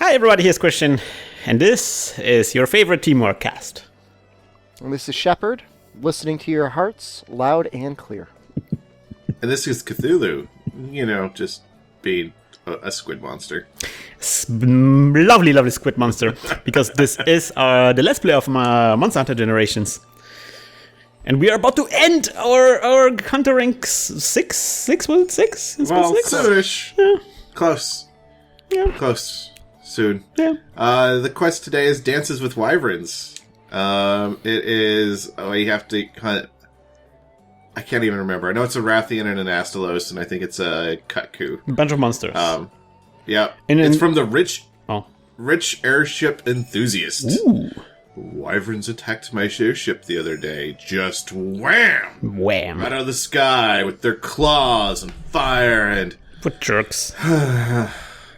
Hi everybody, here's Christian, and this is your favorite Teamwork cast. And this is Shepard, listening to your hearts loud and clear. And this is Cthulhu, just being a squid monster. Lovely, lovely squid monster, because this is the Let's Play of Monster Hunter Generations. And we are about to end our Hunter rank 6? Was it 6? Well, 6? soonish. Yeah. Close. Yeah. Close. Soon. Yeah. The quest today is Dances with Wyverns. It is... Oh, you have to hunt... I can't even remember. I know it's a Rathian and an Astalos, and I think it's a Kutku. A bunch of monsters. Yeah. It's from the Rich Airship Enthusiast. Ooh. Wyverns attacked my airship the other day. Just wham! Wham. Right out of the sky with their claws and fire and... What jerks.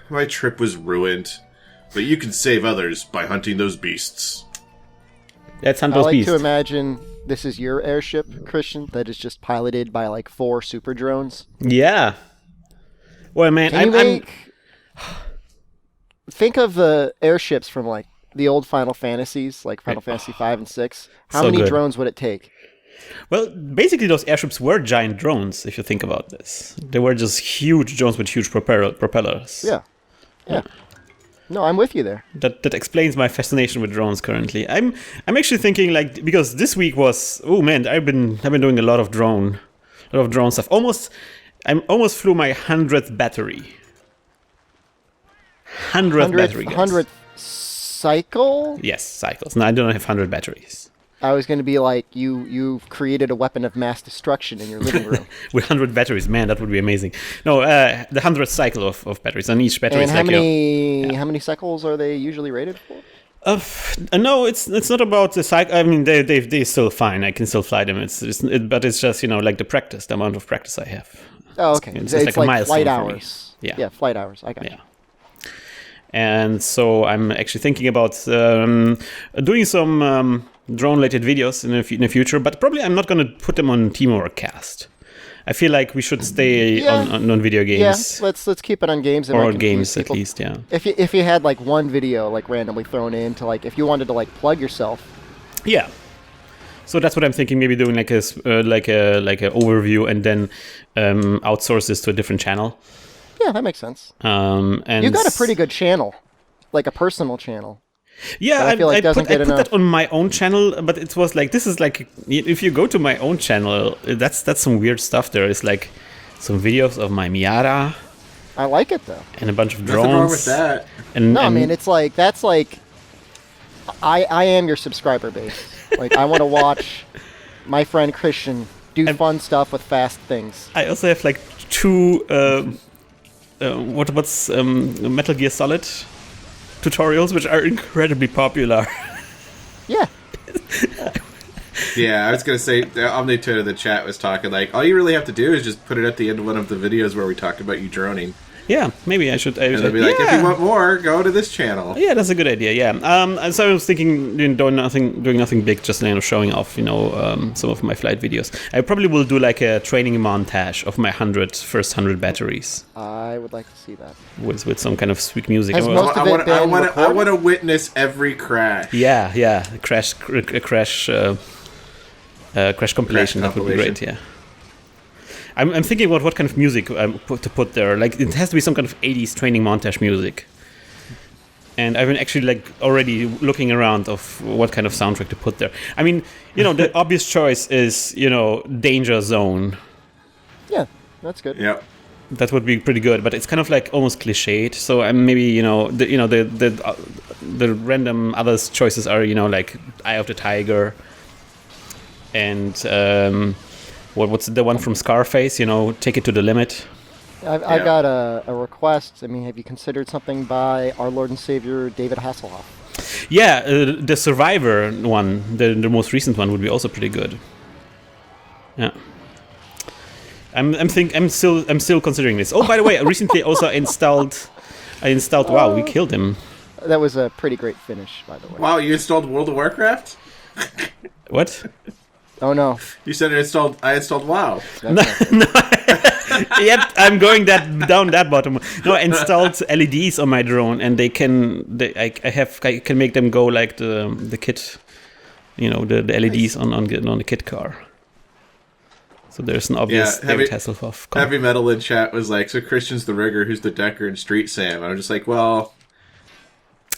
My trip was ruined. But you can save others by hunting those beasts. Let's hunt I those like beasts. to imagine this is your airship, Christian, that is just piloted by like 4 super drones. Yeah. Well, man, Think of the airships from like the old Final Fantasies, like Final Fantasy 5 and 6. How So many good. drones would it take? Well, basically those airships were giant drones, if you think about this. They were just huge drones with huge propellers. Yeah. No, I'm with you there. That explains my fascination with drones currently. I'm actually thinking like, because this week was, oh man, I've been doing a lot of drone stuff. I almost flew my 100th battery. 100th battery. guys. 100th cycle? Yes, cycles. No, I don't have 100 batteries. I was going to be like, you've created a weapon of mass destruction in your living room. With 100 batteries, man, that would be amazing. No, the 100th cycle of batteries, and each battery And is how many cycles are they usually rated for? No, it's not about the cycle. I mean, they're still fine. I can still fly them. But it's just like the practice, the amount of practice I have. Oh, okay. It's It's like a like milestone flight for me. hours. Yeah. Yeah, flight hours. I got Yeah. And so I'm actually thinking about doing some drone-related videos in the future, but probably I'm not going to put them on Teamwork Cast. I feel like we should stay on video games. Yeah, let's keep it on games. Or on games, at least, yeah. If you had like one video like randomly thrown in to like if you wanted to like plug yourself. Yeah. So that's what I'm thinking. Maybe doing like a overview and then outsource this to a different channel. Yeah, that makes sense. And You got a pretty good channel, like a personal channel. Yeah, I feel like I doesn't put get enough. that on my own channel, but it was like, this is like, if you go to my own channel, that's some weird stuff. There is like some videos of my Miata I like it though. and a bunch of drones. Nothing wrong with that. And, No, I and mean it's like that's like I am your subscriber base. Like I want to watch my friend Christian do fun stuff with fast things. I also have like 2 what's Metal Gear Solid tutorials, which are incredibly popular. Yeah. Yeah, I was going to say, the Omnitor in the chat was talking like, all you really have to do is just put it at the end of one of the videos where we talked about you droning. Yeah, maybe I should. And they'll be like, if you want more, go to this channel. Yeah, that's a good idea. Yeah. And so I was thinking, doing nothing big, just showing off, some of my flight videos. I probably will do like a training montage of my first 100 batteries I would like to see that. with some kind of sweet music. Has most of it been I recorded? want to witness every crash. Yeah, crash compilation. That would be great. Yeah. I'm thinking about what kind of music to put there. Like, it has to be some kind of 80s training montage music. And I've been actually like already looking around of what kind of soundtrack to put there. I mean, the obvious choice is, Danger Zone. Yeah, that's good. Yep. That would be pretty good, but it's kind of like almost cliched. So maybe the random other choices are like Eye of the Tiger, and what's the one from Scarface? Take It to the Limit. I got a request. I mean, have you considered something by our Lord and Savior David Hasselhoff? Yeah, the Survivor one, the most recent one, would be also pretty good. Yeah. I'm still considering this. Oh, by the way, I recently also installed. Wow, we killed him. That was a pretty great finish, by the way. Wow, you installed World of Warcraft? What? Oh no. You said I installed WoW. That's right. Yep, I'm going down that bottom. No, I installed LEDs on my drone, and I can make them go like the kit, the LEDs on the kit car. So there's an obvious David Hasselhoff. Heavy Metal in chat was like, so Christian's the rigger, who's the decker, and Street Sam. I'm just like, well,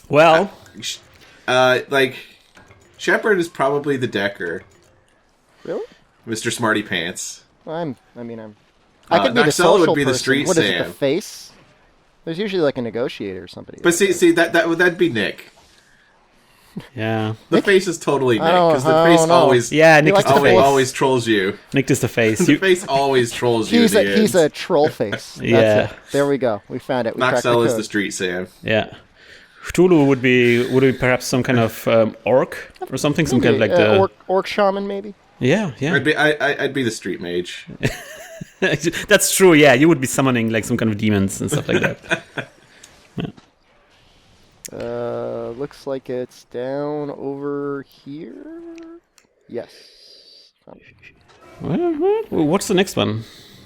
like Shepard is probably the decker. Really? Mr. Smarty Pants. Well, I could be the social would be person. the Street What Sam. is it, the face? There's usually like a negotiator or somebody. But see, that'd be Nick. Yeah. The face is totally Nick, because the face always Nick always trolls you. Nick is the face. The face always trolls you. He's a troll face. Yeah. There we go. We found it. We Noxel is the Street Sam. Yeah. Cthulhu would be perhaps some kind of orc or something, maybe, some kind of like the orc shaman, maybe. Yeah. I'd be the street mage. That's true. Yeah, you would be summoning like some kind of demons and stuff like that. Yeah. Looks like it's down over here. Yes. What's the next one?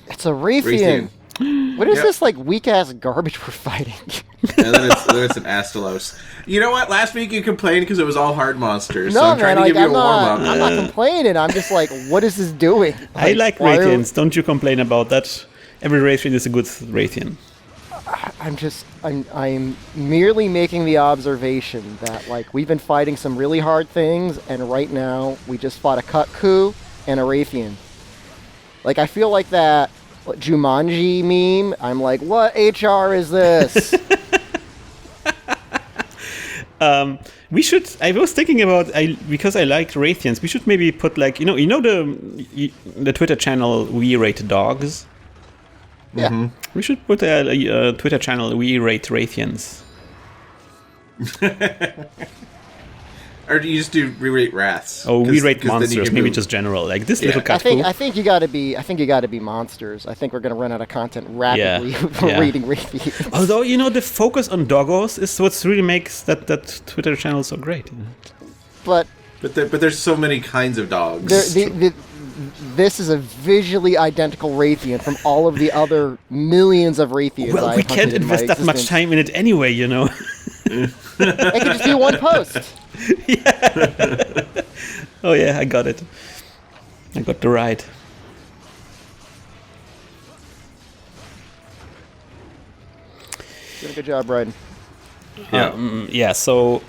It's a Raytheon. What is this like weak ass garbage we're fighting? And then it's an Astalos. You know what? Last week you complained because it was all hard monsters. No, so I'm trying to give you a warm up. I'm not complaining. I'm just like, what is this doing? I like Raytheons. Don't you complain about that? Every Raytheon is a good Raytheon. I'm merely making the observation that like we've been fighting some really hard things, and right now we just fought a Kutku and a Raytheon. Like I feel like that Jumanji meme. I'm like, what HR is this? We should. I was thinking about because I like Raytheons. We should maybe put like the Twitter channel We Rate Dogs. Yeah. Mm-hmm. We should put a Twitter channel, We Rate Raytheons. Or do you just do We Rate Rats? Oh, We Rate Monsters, maybe just general. Like this little cat. I think you gotta be monsters. I think we're gonna run out of content rapidly reading Raytheons. Although, the focus on doggos is what really makes that Twitter channel so great. But there's so many kinds of dogs. This is a visually identical Raytheon from all of the other millions of Raytheons. Well, we can't invest that much time in it anyway, It could just be one post. Yeah. Oh yeah, I got it. I got the ride. Doing a good job, Bryden. Yeah. So,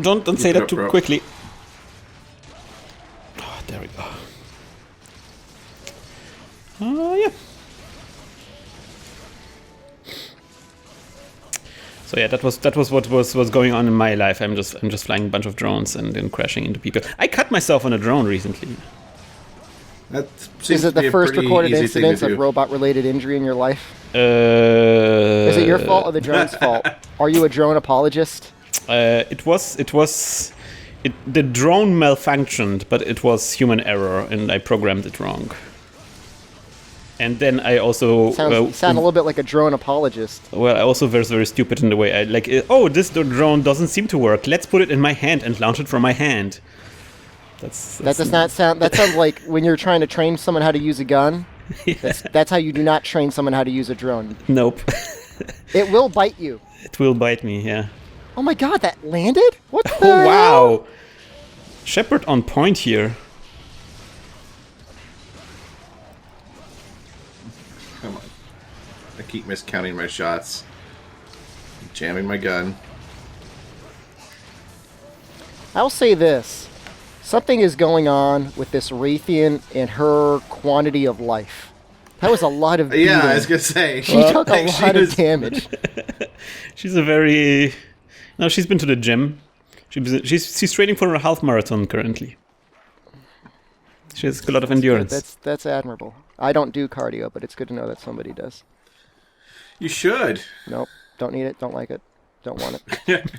don't say that too quickly. Oh, there we go. Yeah. So yeah, that was what was going on in my life. I'm just flying a bunch of drones and then crashing into people. I cut myself on a drone recently. That is it the first recorded incidence of robot-related injury in your life? Is it your fault or the drone's fault? Are you a drone apologist? The drone malfunctioned, but it was human error, and I programmed it wrong. And then I also sound a little bit like a drone apologist. Well, I also was very stupid in the way I like. This drone doesn't seem to work. Let's put it in my hand and launch it from my hand. That does not sound. That sounds like when you're trying to train someone how to use a gun. Yeah. That's how you do not train someone how to use a drone. Nope. It will bite you. It will bite me. Yeah. Oh my God! That landed. What the hell? Wow. Shepard on point here. Come on. I keep miscounting my shots. Jamming my gun. I'll say this. Something is going on with this Raytheon and her quantity of life. That was a lot of beating. Yeah, I was going to say. She took a lot of damage. She's a very... No, she's been to the gym. She's training for a half marathon currently. She has a lot of endurance. That's admirable. I don't do cardio, but it's good to know that somebody does. You should. Nope. Don't need it. Don't like it. Don't want it.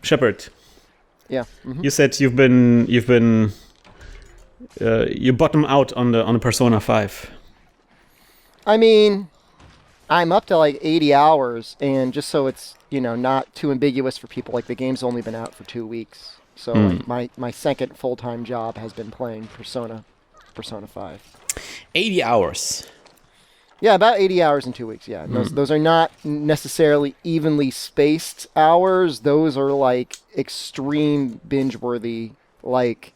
Shepard. Yeah. Mm-hmm. You said you bottom out on the Persona 5. I mean, I'm up to like 80 hours, and just so it's not too ambiguous for people, like the game's only been out for 2 weeks. So like, my second full-time job has been playing Persona 5. 80 hours. Yeah, about 80 hours in 2 weeks. Yeah, and those are not necessarily evenly spaced hours. Those are like extreme binge-worthy. Like,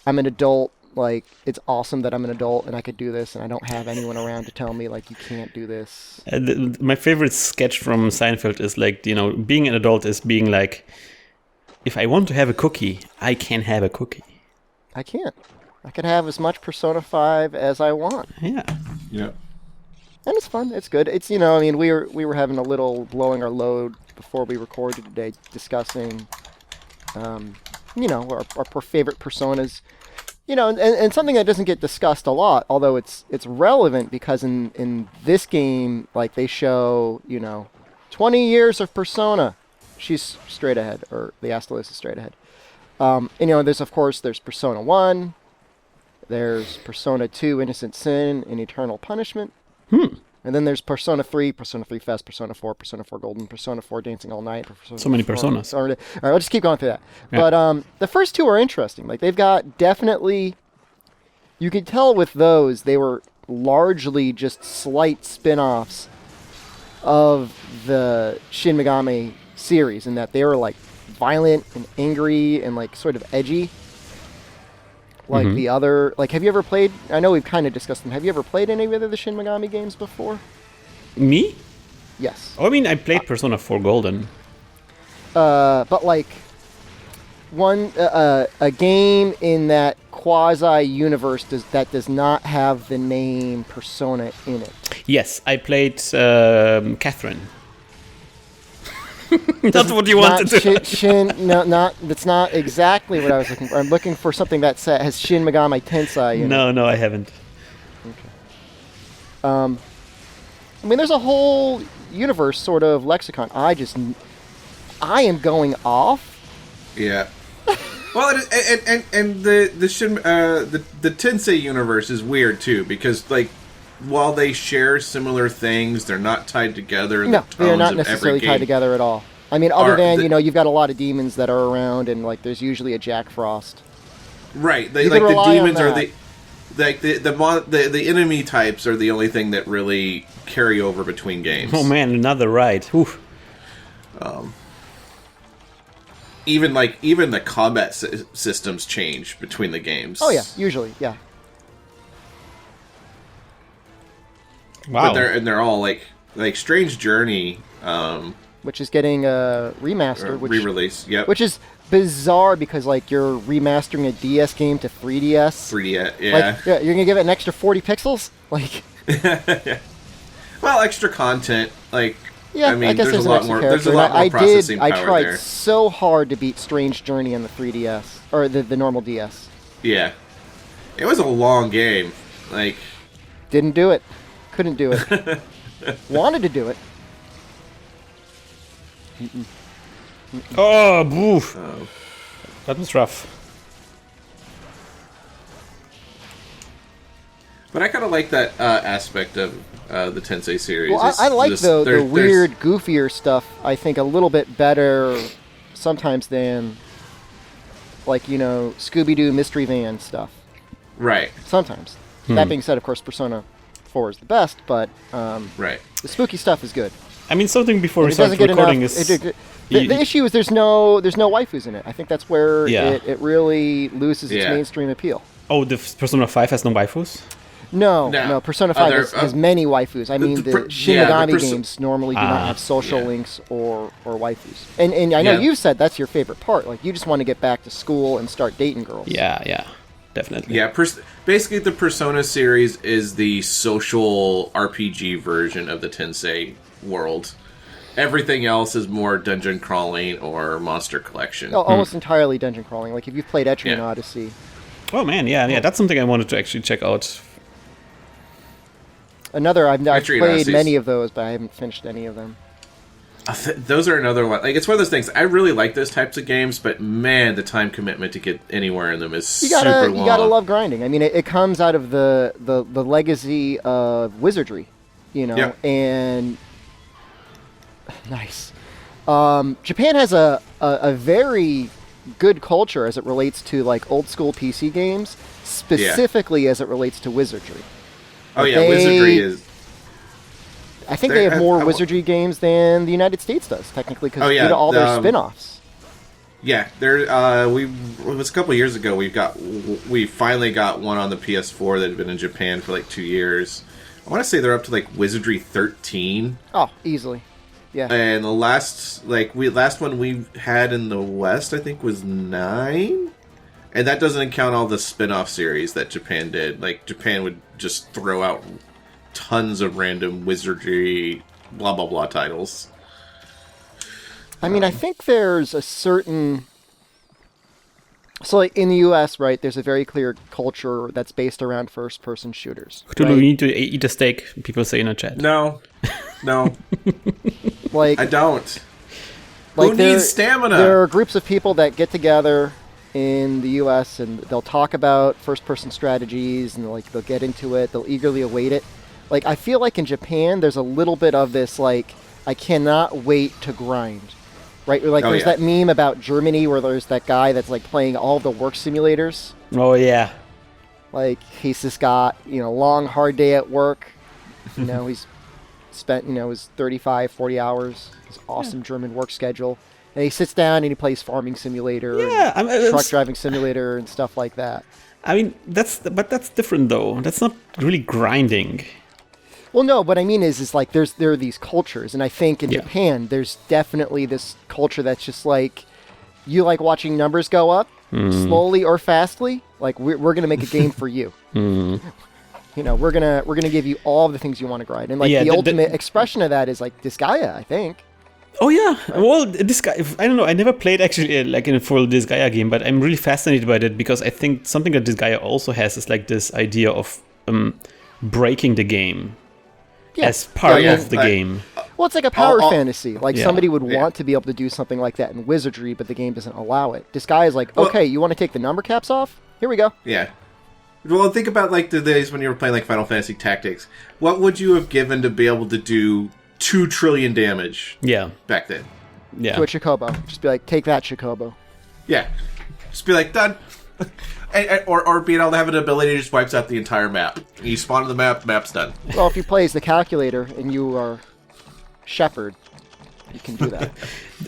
I'm an adult. Like, it's awesome that I'm an adult and I could do this, and I don't have anyone around to tell me like you can't do this. My favorite sketch from Seinfeld is like, being an adult is being like, if I want to have a cookie, I can have a cookie. I can't. I could have as much Persona 5 as I want. Yeah. Yeah. And it's fun. It's good. It's, we were having a little blowing our load before we recorded today, discussing, our favorite personas. And something that doesn't get discussed a lot, although it's relevant because in this game, like, they show, 20 years of Persona. She's straight ahead, or the Astalos is straight ahead. There's Persona 1, there's Persona 2, Innocent Sin and Eternal Punishment. And then there's Persona 3, Persona 3 Fest, Persona 4, Persona 4 Golden, Persona 4 Dancing All Night. So many personas. All right, I'll just keep going through that. Yeah. But the first two are interesting. Like, they've got definitely... You can tell with those, they were largely just slight spin-offs of the Shin Megami series, in that they were, like, violent and angry and, like, sort of edgy. Like the other... Like, have you ever played... I know we've kind of discussed them. Have you ever played any of the Shin Megami games before? Me? Yes. Oh, I mean, I played Persona 4 Golden. But, like, a game in that quasi-universe that does not have the name Persona in it. Yes, I played Catherine. That's what you wanted to. That's not exactly what I was looking for. I'm looking for something that has Shin Megami Tensei in it. No, I haven't. Okay. There's a whole universe sort of lexicon. I am going off. Yeah. Well, and the Shin the Tensei universe is weird too, because, like, while they share similar things, they're not tied together. No, they're not necessarily tied together at all. I mean, other than, you've got a lot of demons that are around, and, like, there's usually a Jack Frost. Right. The demons are the enemy types are the only thing that really carry over between games. Oh man, another ride. Oof. Even the combat systems change between the games. Oh yeah, usually, yeah. Wow. But they're all like Strange Journey, which is getting a remaster, re-release. Yep. Which is bizarre because, like, you're remastering a DS game to 3DS. 3DS, yeah. Like, yeah, you're gonna give it an extra 40 pixels, like. Well, extra content, like. Yeah, I mean, guess there's a lot more. There's a lot more I processing power I tried there. so hard to beat Strange Journey on the 3DS or the normal DS. Yeah, it was a long game. Like, didn't do it. Couldn't do it. Wanted to do it. Oh, boof. That was rough. But I kind of like that aspect of the Tensei series. Well, I like the weird, goofier stuff, I think, a little bit better sometimes than, like, Scooby-Doo Mystery Van stuff. Right. Sometimes. That being said, of course, Persona 4 is the best, but right. The spooky stuff is good. I mean, something before we It start doesn't get recording enough. is... The issue is there's no waifus in it. I think that's where Yeah. it really loses its mainstream appeal. Oh, the Persona 5 has no waifus? No. Persona 5 has many waifus. I mean, the Shin Megami games normally do not have social links or waifus. And I know you've said that's your favorite part. Like, you just want to get back to school and start dating girls. Yeah, definitely. Yeah, basically the Persona series is the social RPG version of the Tensei world. Everything else is more dungeon crawling or monster collection. Almost entirely dungeon crawling. Like, if you've played Etrian Odyssey. Oh man, yeah, that's something I wanted to actually check out. I've played Odysseys. many of those, but I haven't finished any of them. Those are another one. Like, it's one of those things. I really like those types of games, but man, the time commitment to get anywhere in them is super long. You gotta love grinding. I mean, it comes out of the legacy of wizardry, and nice. Japan has a very good culture as it relates to like old school PC games, specifically as it relates to wizardry. Oh yeah, wizardry is. I think they have more wizardry games than the United States does, technically, because due to all their spin-offs. Yeah, there. It was a couple years ago. We finally got one on the PS4 that had been in Japan for like 2 years. I want to say they're up to like Wizardry 13. Oh, easily. Yeah. And the last one we had in the West, I think, was 9. And that doesn't count all the spin-off series that Japan did. Like, Japan would just throw out tons of random wizardry, blah, blah, blah titles. I mean, I think there's a certain... So, like, in the U.S., right, there's a very clear culture that's based around first-person shooters. Do we need to eat a steak? People say in the chat. No. Like, I don't. Like, who needs stamina? There are groups of people that get together in the U.S. and they'll talk about first-person strategies and like they'll get into it. They'll eagerly await it. Like, I feel like in Japan, there's a little bit of this, like, I cannot wait to grind. Right? Like, there's that meme about Germany where there's that guy that's, like, playing all the work simulators. Oh, yeah. Like, he's just got, long, hard day at work. He's spent, his 35, 40 hours, his awesome German work schedule. And he sits down and he plays Farming Simulator, and Truck Driving Simulator, and stuff like that. I mean, that's different, though. That's not really grinding. Well, no, what I mean is like there are these cultures, and I think in Japan there's definitely this culture that's just like, you like watching numbers go up slowly or fastly. Like we're gonna make a game for you. We're gonna give you all the things you want to grind, and like the ultimate expression of that is like Disgaea, I think. Oh yeah, well, I don't know. I never played actually like in a full Disgaea game, but I'm really fascinated by it because I think something that Disgaea also has is like this idea of breaking the game. As part of the game. Well, it's like a power fantasy. Like, somebody would want to be able to do something like that in Wizardry, but the game doesn't allow it. Disgaea is like, okay, you want to take the number caps off? Here we go. Yeah. Well, think about, like, the days when you were playing, like, Final Fantasy Tactics. What would you have given to be able to do 2 trillion damage back then? Yeah. To a Chocobo. Just be like, take that, Chocobo. Yeah. Just be like, done. Or being able to have an ability that just wipes out the entire map. You spawn on the map's done. Well, if you play as the calculator and you are Shepard, you can do that.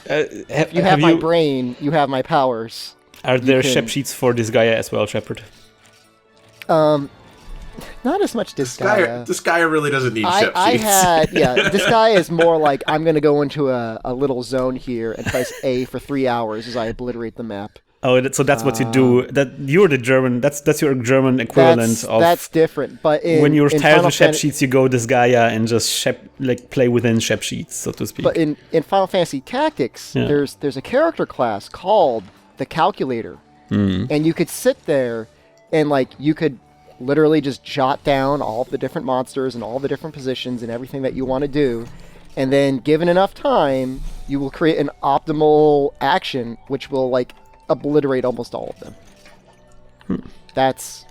If you have my brain, you have my powers. Are there shep sheets for Disgaea as well, Shepard? Not as much Disgaea. Disgaea really doesn't need shep sheets. Disgaea is more like, I'm going to go into a little zone here and press A for 3 hours as I obliterate the map. Oh, so that's what you do. That you're the German. That's your German equivalent of. That's different. But when you're tired of shep sheets, you go Disgaea and just play within shep sheets, so to speak. But in Final Fantasy Tactics, there's a character class called the Calculator, and you could sit there and like you could literally just jot down all the different monsters and all the different positions and everything that you want to do, and then given enough time, you will create an optimal action which will like obliterate almost all of them. That's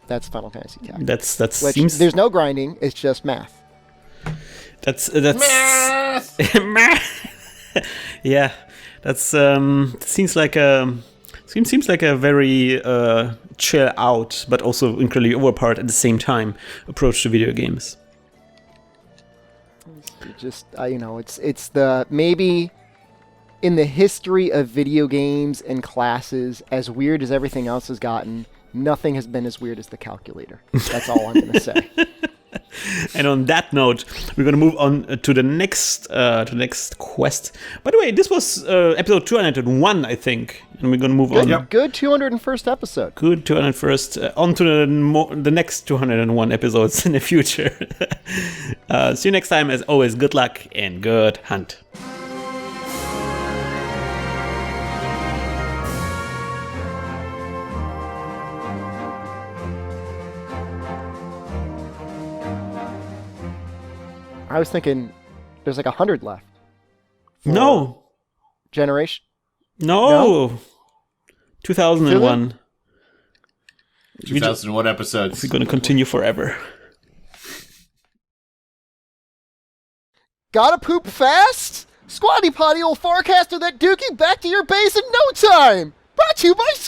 Final Fantasy Tactics. That seems... There's no grinding. It's just math. That's math. Yeah, that's seems like a very chill out, but also incredibly overpowered at the same time approach to video games. Just it's the maybe. In the history of video games and classes, as weird as everything else has gotten, nothing has been as weird as the calculator. That's all I'm going to say. And on that note, we're going to move on to the next quest. By the way, this was episode 201, I think. And we're going to move on. Good 201st episode. Good 201st. On to the next 201 episodes in the future. See you next time. As always, good luck and good hunt. I was thinking there's like 100 left. No. Generation? No. 2001. 2001 episodes. We're going to continue forever. Gotta poop fast? Squatty Potty will forecaster that dookie back to your base in no time! Brought to you by Squatty